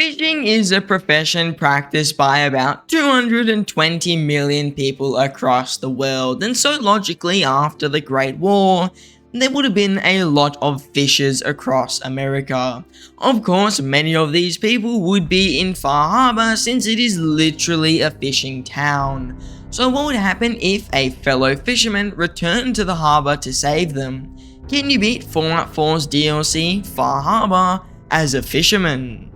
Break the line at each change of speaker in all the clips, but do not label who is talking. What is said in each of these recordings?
Fishing is a profession practiced by about 220 million people across the world, and so logically, after the Great War, there would have been a lot of fishers across America. Of course, many of these people would be in Far Harbor since it is literally a fishing town. So what would happen if a fellow fisherman returned to the harbor to save them? Can you beat Fallout 4's DLC, Far Harbor, as a fisherman?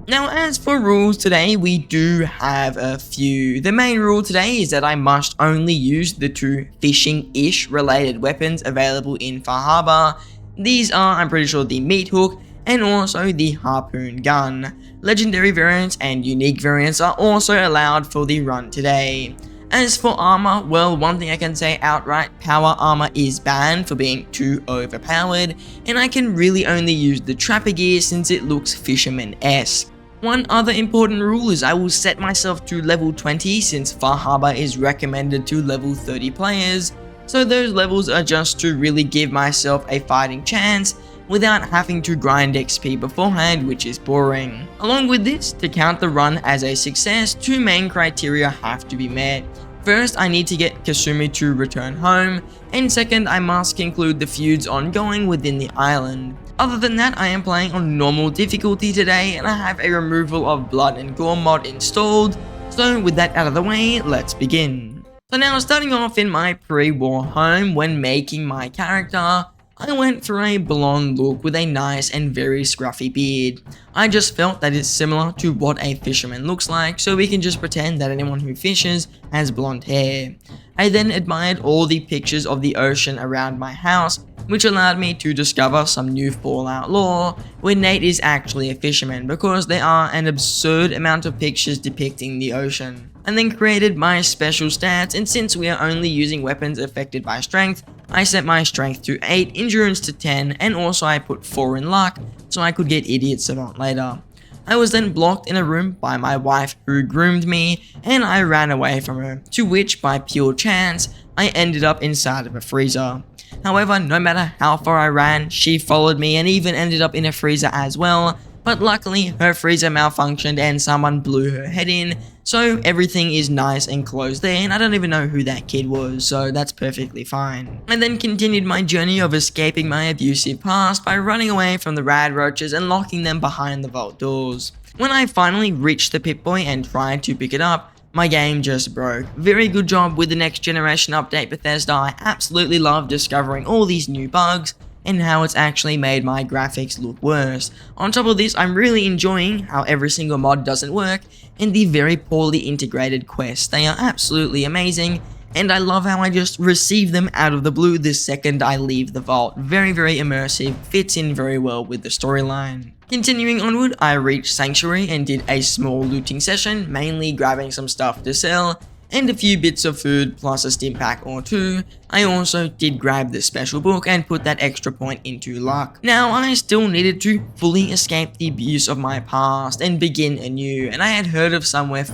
Now, as for rules today, we do have a few. The main rule today is that I must only use the two fishing-ish related weapons available in Far Harbor. These are, I'm pretty sure, the meat hook and also the harpoon gun. Legendary variants and unique variants are also allowed for the run today. As for armor, well, one thing I can say outright, power armor is banned for being too overpowered, and I can really only use the trapper gear since it looks fisherman-esque. One other important rule is I will set myself to level 20 since Far Harbor is recommended to level 30 players, so those levels are just to really give myself a fighting chance without having to grind XP beforehand, which is boring. Along with this, to count the run as a success, two main criteria have to be met. First, I need to get Kasumi to return home, and second, I must conclude the feuds ongoing within the island. Other than that, I am playing on normal difficulty today, and I have a removal of blood and gore mod installed, so with that out of the way, let's begin. So now, starting off in my pre-war home, when making my character, I went for a blonde look with a nice and very scruffy beard. I just felt that it's similar to what a fisherman looks like, so we can just pretend that anyone who fishes has blonde hair. I then admired all the pictures of the ocean around my house, which allowed me to discover some new Fallout lore, where Nate is actually a fisherman because there are an absurd amount of pictures depicting the ocean. And then created my special stats, and since we are only using weapons affected by strength, I set my strength to 8, endurance to 10, and also I put 4 in luck, so I could get Idiot Savant later. I was then blocked in a room by my wife who groomed me, and I ran away from her, to which by pure chance, I ended up inside of a freezer. However, no matter how far I ran, she followed me and even ended up in a freezer as well, but luckily her freezer malfunctioned and someone blew her head in, so everything is nice and closed there, and I don't even know who that kid was, so that's perfectly fine. I then continued my journey of escaping my abusive past by running away from the rad roaches and locking them behind the vault doors. When I finally reached the Pip-Boy and tried to pick it up, my game just broke. Very good job with the next generation update, Bethesda. I absolutely love discovering all these new bugs and how it's actually made my graphics look worse. On top of this, I'm really enjoying how every single mod doesn't work and the very poorly integrated quests. They are absolutely amazing, and I love how I just receive them out of the blue the second I leave the vault. Very, very immersive, fits in very well with the storyline. Continuing onward, I reached Sanctuary and did a small looting session, mainly grabbing some stuff to sell, and a few bits of food plus a stim pack or two. I also did grab the special book and put that extra point into luck. Now, I still needed to fully escape the abuse of my past and begin anew, and I had heard of somewhere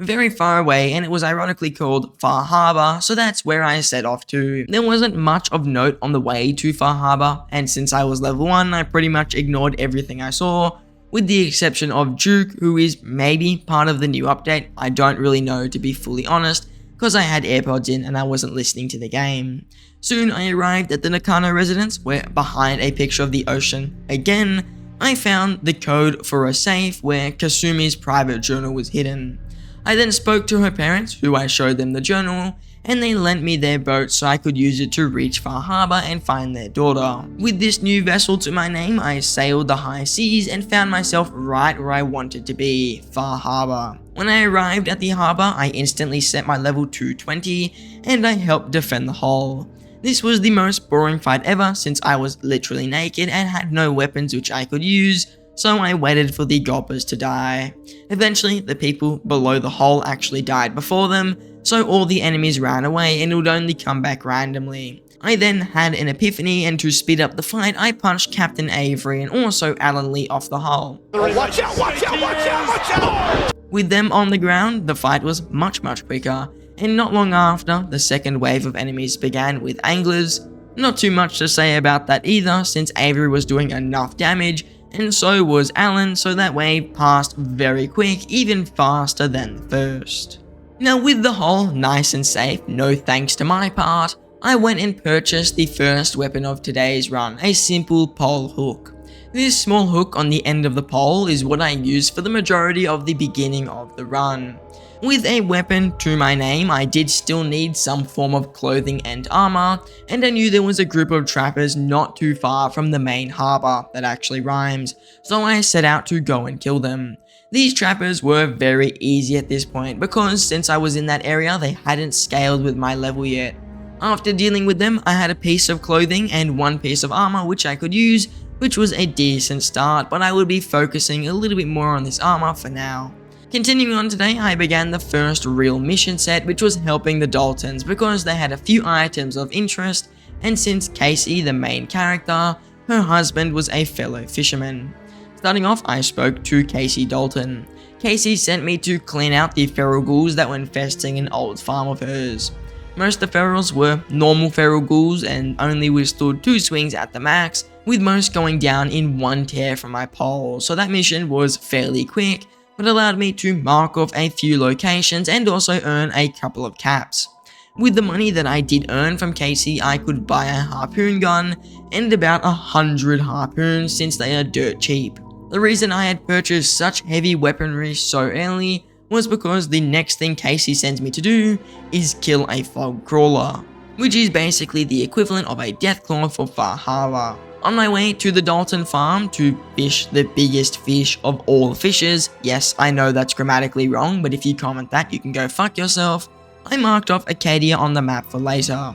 very far away, and it was ironically called Far Harbor, so that's where I set off to. There wasn't much of note on the way to Far Harbor, and since I was level 1, I pretty much ignored everything I saw, with the exception of Duke, who is maybe part of the new update. I don't really know, to be fully honest, because I had AirPods in and I wasn't listening to the game. Soon I arrived at the Nakano residence, where behind a picture of the ocean, again, I found the code for a safe where Kasumi's private journal was hidden. I then spoke to her parents, who I showed them the journal, and they lent me their boat so I could use it to reach Far Harbor and find their daughter. With this new vessel to my name, I sailed the high seas and found myself right where I wanted to be, Far Harbor. When I arrived at the harbor, I instantly set my level to 20, and I helped defend the hull. This was the most boring fight ever since I was literally naked and had no weapons which I could use, so I waited for the gobbers to die. Eventually, the people below the hull actually died before them, so all the enemies ran away and would only come back randomly. I then had an epiphany, and to speed up the fight, I punched Captain Avery and also Alan Lee off the hull.
Watch out, watch out, watch out, watch out!
With them on the ground, the fight was much quicker, and not long after, the second wave of enemies began with anglers. Not too much to say about that either, since Avery was doing enough damage, and so was Alan, so that wave passed very quick, even faster than the first. Now with the hole nice and safe, no thanks to my part, I went and purchased the first weapon of today's run, a simple pole hook. This small hook on the end of the pole is what I used for the majority of the beginning of the run. With a weapon to my name, I did still need some form of clothing and armor, and I knew there was a group of trappers not too far from the main harbor, that actually rhymes, so I set out to go and kill them. These trappers were very easy at this point because since I was in that area, they hadn't scaled with my level yet. After dealing with them, I had a piece of clothing and one piece of armor which I could use, which was a decent start, but I would be focusing a little bit more on this armor for now. Continuing on today, I began the first real mission set, which was helping the Daltons because they had a few items of interest, and since Casey, the main character, her husband was a fellow fisherman. Starting off, I spoke to Casey Dalton. Casey sent me to clean out the feral ghouls that were infesting an old farm of hers. Most of the ferals were normal feral ghouls and only withstood 2 swings at the max, with most going down in 1 tear from my pole, so that mission was fairly quick, but allowed me to mark off a few locations and also earn a couple of caps. With the money that I did earn from Casey, I could buy a harpoon gun and about 100 harpoons since they are dirt cheap. The reason I had purchased such heavy weaponry so early was because the next thing Casey sends me to do is kill a fog crawler, which is basically the equivalent of a deathclaw for Far Harbor. On my way to the Dalton farm to fish the biggest fish of all fishes, yes, I know that's grammatically wrong, but if you comment that, you can go fuck yourself, I marked off Acadia on the map for later.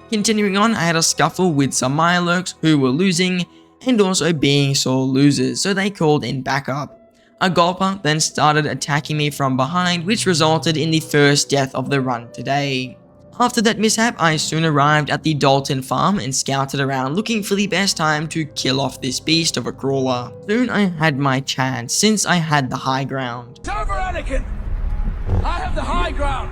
Continuing on, I had a scuffle with some Mirelurks who were losing, and also being sore losers, so they called in backup. A Gulper then started attacking me from behind, which resulted in the first death of the run today. After that mishap, I soon arrived at the Dalton farm and scouted around looking for the best time to kill off this beast of a crawler. Soon I had my chance since I had the high ground.
It's over, Anakin! I have the high ground!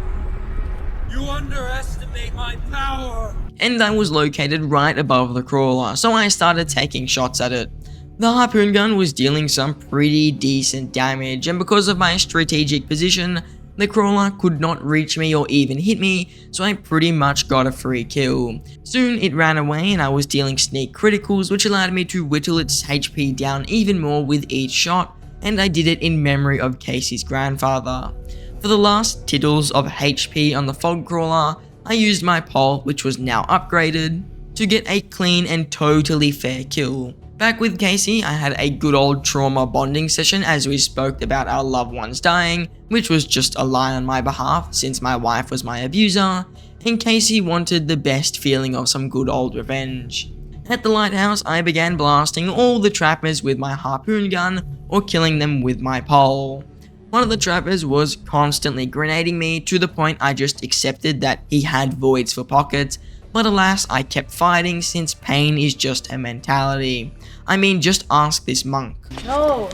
You underestimate my power!
And I was located right above the crawler, so I started taking shots at it. The harpoon gun was dealing some pretty decent damage, and because of my strategic position, the crawler could not reach me or even hit me, so I pretty much got a free kill. Soon it ran away and I was dealing sneak criticals, which allowed me to whittle its HP down even more with each shot, and I did it in memory of Casey's grandfather. For the last tittles of HP on the fog crawler, I used my pole, which was now upgraded, to get a clean and totally fair kill. Back with Casey, I had a good old trauma bonding session as we spoke about our loved ones dying, which was just a lie on my behalf since my wife was my abuser, and Casey wanted the best feeling of some good old revenge. At the lighthouse, I began blasting all the trappers with my harpoon gun or killing them with my pole. One of the trappers was constantly grenading me to the point I just accepted that he had voids for pockets, but alas, I kept fighting since pain is just a mentality. I mean, just ask this monk.
No!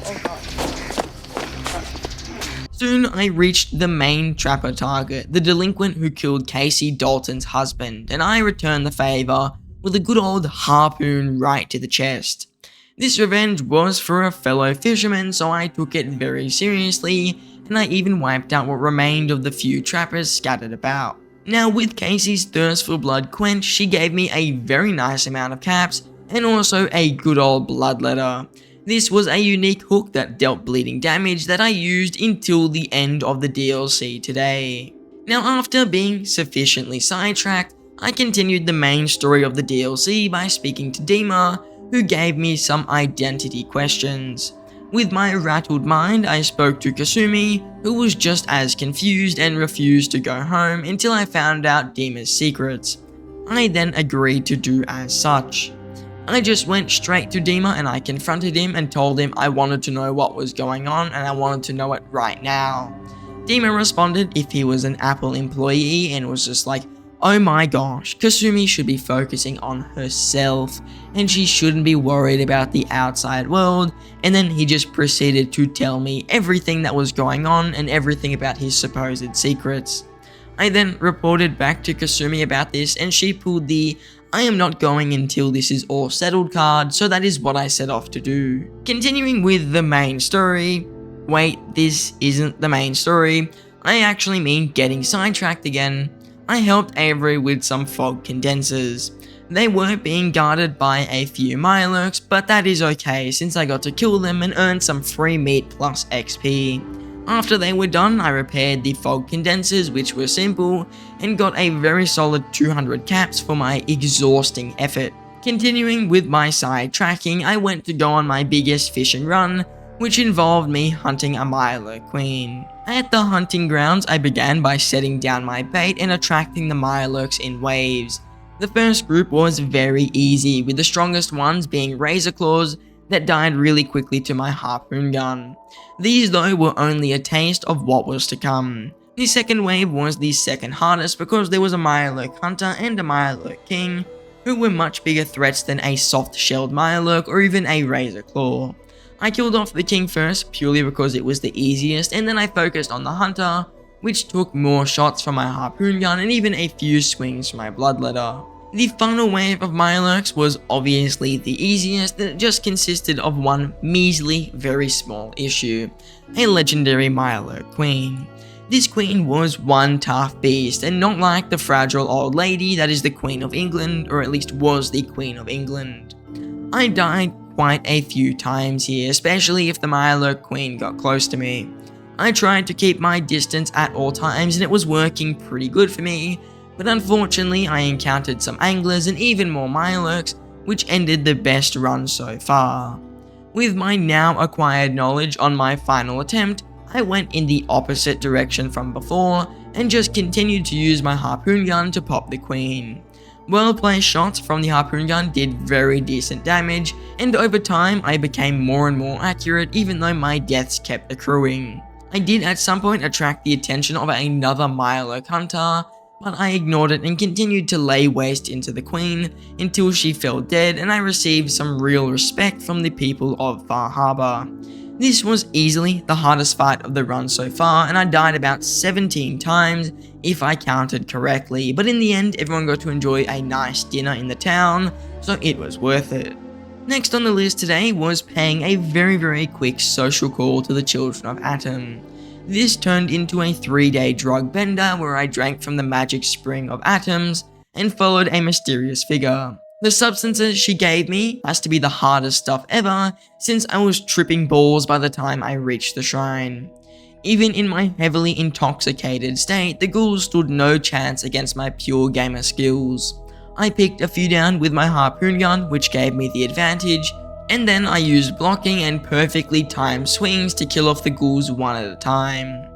Oh god.
Soon I reached the main trapper target, the delinquent who killed Casey Dalton's husband, and I returned the favor with a good old harpoon right to the chest. This revenge was for a fellow fisherman, so I took it very seriously, and I even wiped out what remained of the few trappers scattered about. Now with Casey's thirst for blood quenched, she gave me a very nice amount of caps, and also a good old bloodletter. This was a unique hook that dealt bleeding damage that I used until the end of the DLC today. Now after being sufficiently sidetracked, I continued the main story of the DLC by speaking to Dima, who gave me some identity questions. With my rattled mind, I spoke to Kasumi, who was just as confused and refused to go home until I found out Dima's secrets. I then agreed to do as such. I just went straight to Dima and I confronted him and told him I wanted to know what was going on and I wanted to know it right now. Dima responded if he was an Apple employee and was just like, oh my gosh, Kasumi should be focusing on herself and she shouldn't be worried about the outside world, and then he just proceeded to tell me everything that was going on and everything about his supposed secrets. I then reported back to Kasumi about this and she pulled the I am not going until this is all settled card, so that is what I set off to do. Continuing with the main story. Wait, this isn't the main story. I actually mean getting sidetracked again. I helped Avery with some fog condensers. They were being guarded by a few Mirelurks, but that is okay since I got to kill them and earn some free meat plus XP. After they were done, I repaired the fog condensers, which were simple, and got a very solid 200 caps for my exhausting effort. Continuing with my side tracking, I went to go on my biggest fishing run, which involved me hunting a Mirelurk queen. At the hunting grounds, I began by setting down my bait and attracting the Mirelurks in waves. The first group was very easy, with the strongest ones being Razor Claws that died really quickly to my harpoon gun. These though were only a taste of what was to come. The second wave was the second hardest because there was a Mirelurk Hunter and a Mirelurk King, who were much bigger threats than a soft-shelled Mirelurk or even a Razor Claw. I killed off the King first purely because it was the easiest, and then I focused on the Hunter, which took more shots from my harpoon gun and even a few swings from my bloodletter. The final wave of Mirelurks was obviously the easiest, and it just consisted of one measly, very small issue, a legendary Mirelurk queen. This queen was one tough beast, and not like the fragile old lady that is the Queen of England, or at least was the Queen of England. I died quite a few times here, especially if the Mirelurk queen got close to me. I tried to keep my distance at all times and it was working pretty good for me, but unfortunately I encountered some anglers and even more Mirelurks, which ended the best run so far. With my now acquired knowledge on my final attempt, I went in the opposite direction from before and just continued to use my harpoon gun to pop the queen. Well placed shots from the harpoon gun did very decent damage, and over time I became more and more accurate even though my deaths kept accruing. I did at some point attract the attention of another Mirelurk Hunter, but I ignored it and continued to lay waste into the queen until she fell dead and I received some real respect from the people of Far Harbor. This was easily the hardest fight of the run so far, and I died about 17 times if I counted correctly, but in the end everyone got to enjoy a nice dinner in the town, so it was worth it. Next on the list today was paying a very quick social call to the children of Atom. This turned into a 3-day drug bender where I drank from the magic spring of atoms and followed a mysterious figure. The substances she gave me has to be the hardest stuff ever, since I was tripping balls by the time I reached the shrine. Even in my heavily intoxicated state, the ghouls stood no chance against my pure gamer skills. I picked a few down with my harpoon gun, which gave me the advantage, and then I used blocking and perfectly timed swings to kill off the ghouls one at a time.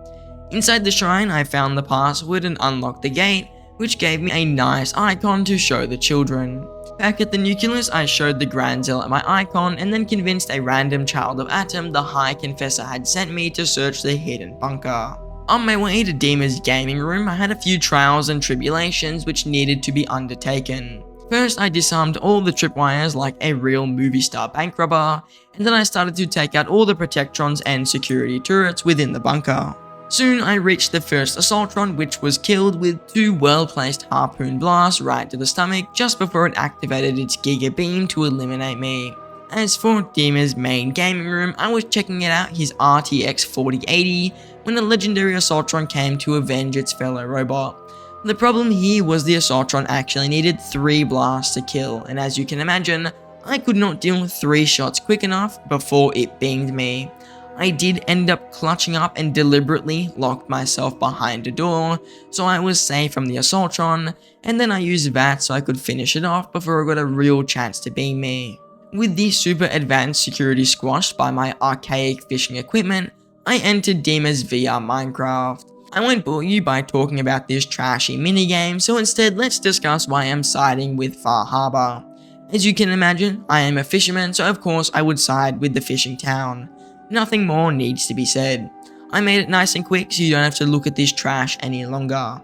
Inside the shrine, I found the password and unlocked the gate, which gave me a nice icon to show the children. Back at the nucleus, I showed the Grand Zealot my icon and then convinced a random child of Atom the High Confessor had sent me to search the hidden bunker. On my way to Dima's gaming room, I had a few trials and tribulations which needed to be undertaken. First, I disarmed all the tripwires like a real movie star bank robber, and then I started to take out all the protectrons and security turrets within the bunker. Soon I reached the first Assaultron, which was killed with 2 well-placed harpoon blasts right to the stomach just before it activated its Giga Beam to eliminate me. As for Dima's main gaming room, I was checking it out his RTX 4080 when a legendary Assaultron came to avenge its fellow robot. The problem here was the Assaultron actually needed 3 blasts to kill, and as you can imagine, I could not deal 3 shots quick enough before it binged me. I did end up clutching up and deliberately locked myself behind a door, so I was safe from the Assaultron, and then I used that so I could finish it off before it got a real chance to beam me. With the super advanced security squashed by my archaic fishing equipment, I entered Dima's VR Minecraft. I won't bore you by talking about this trashy minigame, so instead let's discuss why I'm siding with Far Harbor. As you can imagine, I am a fisherman, so of course I would side with the fishing town. Nothing more needs to be said. I made it nice and quick so you don't have to look at this trash any longer.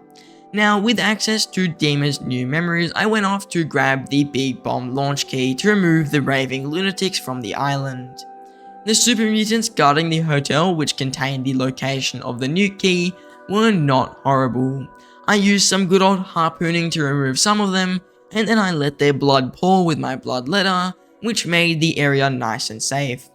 Now, with access to Dima's new memories, I went off to grab the big bomb launch key to remove the raving lunatics from the island. The super mutants guarding the hotel, which contained the location of the nuke key, were not horrible. I used some good old harpooning to remove some of them, and then I let their blood pour with my bloodletter, which made the area nice and safe.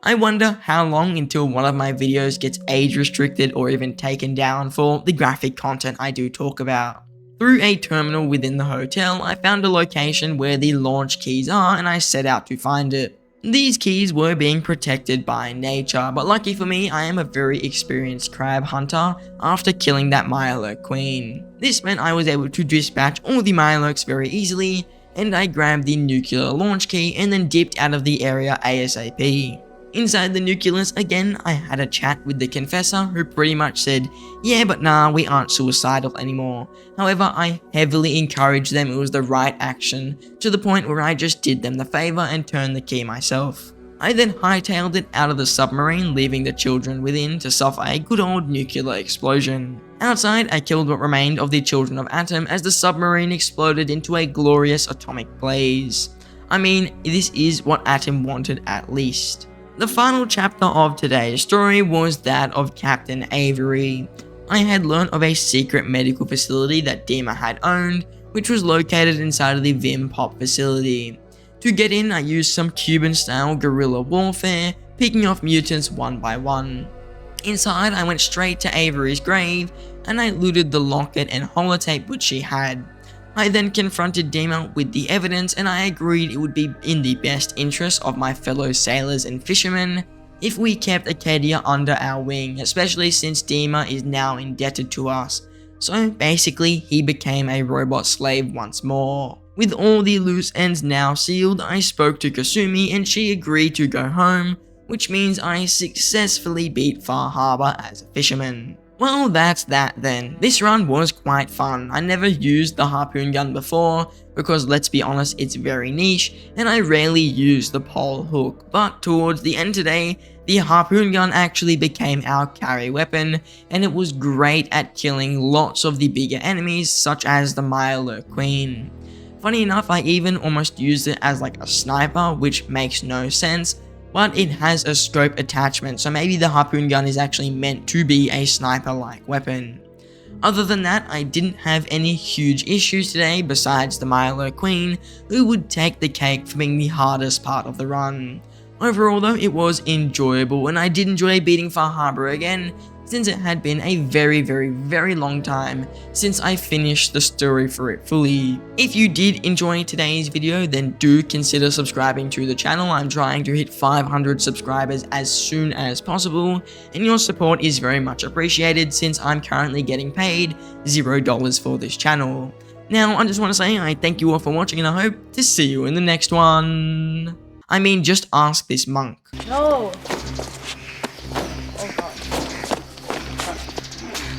I wonder how long until one of my videos gets age restricted or even taken down for the graphic content I do talk about. Through a terminal within the hotel, I found a location where the launch keys are and I set out to find it. These keys were being protected by nature, but lucky for me, I am a very experienced crab hunter after killing that Mirelurk queen. This meant I was able to dispatch all the Mirelurks very easily, and I grabbed the nuclear launch key and then dipped out of the area ASAP. Inside the nucleus, again, I had a chat with the confessor who pretty much said, yeah, but nah, we aren't suicidal anymore. However, I heavily encouraged them it was the right action, to the point where I just did them the favor and turned the key myself. I then hightailed it out of the submarine, leaving the children within to suffer a good old nuclear explosion. Outside, I killed what remained of the children of Atom as the submarine exploded into a glorious atomic blaze. I mean, this is what Atom wanted at least. The final chapter of today's story was that of Captain Avery. I had learned of a secret medical facility that Dima had owned, which was located inside of the Vim Pop facility. To get in, I used some Cuban-style guerrilla warfare, picking off mutants one by one. Inside, I went straight to Avery's grave, and I looted the locket and holotape which she had. I then confronted Dima with the evidence, and I agreed it would be in the best interest of my fellow sailors and fishermen if we kept Acadia under our wing, especially since Dima is now indebted to us. So basically, he became a robot slave once more. With all the loose ends now sealed, I spoke to Kasumi and she agreed to go home, which means I successfully beat Far Harbor as a fisherman. Well, that's that then. This run was quite fun. I never used the harpoon gun before, because let's be honest, it's very niche, and I rarely use the pole hook, but towards the end today, the harpoon gun actually became our carry weapon, and it was great at killing lots of the bigger enemies, such as the Mirelurk queen. Funny enough, I even almost used it as like a sniper, which makes no sense, but it has a scope attachment, so maybe the harpoon gun is actually meant to be a sniper-like weapon. Other than that, I didn't have any huge issues today besides the Mirelurk queen, who would take the cake for being the hardest part of the run. Overall though, it was enjoyable, and I did enjoy beating Far Harbor again, since it had been a very long time since I finished the story for it fully. If you did enjoy today's video, then do consider subscribing to the channel. I'm trying to hit 500 subscribers as soon as possible, and your support is very much appreciated since I'm currently getting paid $0 for this channel. Now, I just want to say I thank you all for watching, and I hope to see you in the next one. I mean, just ask this monk.
No.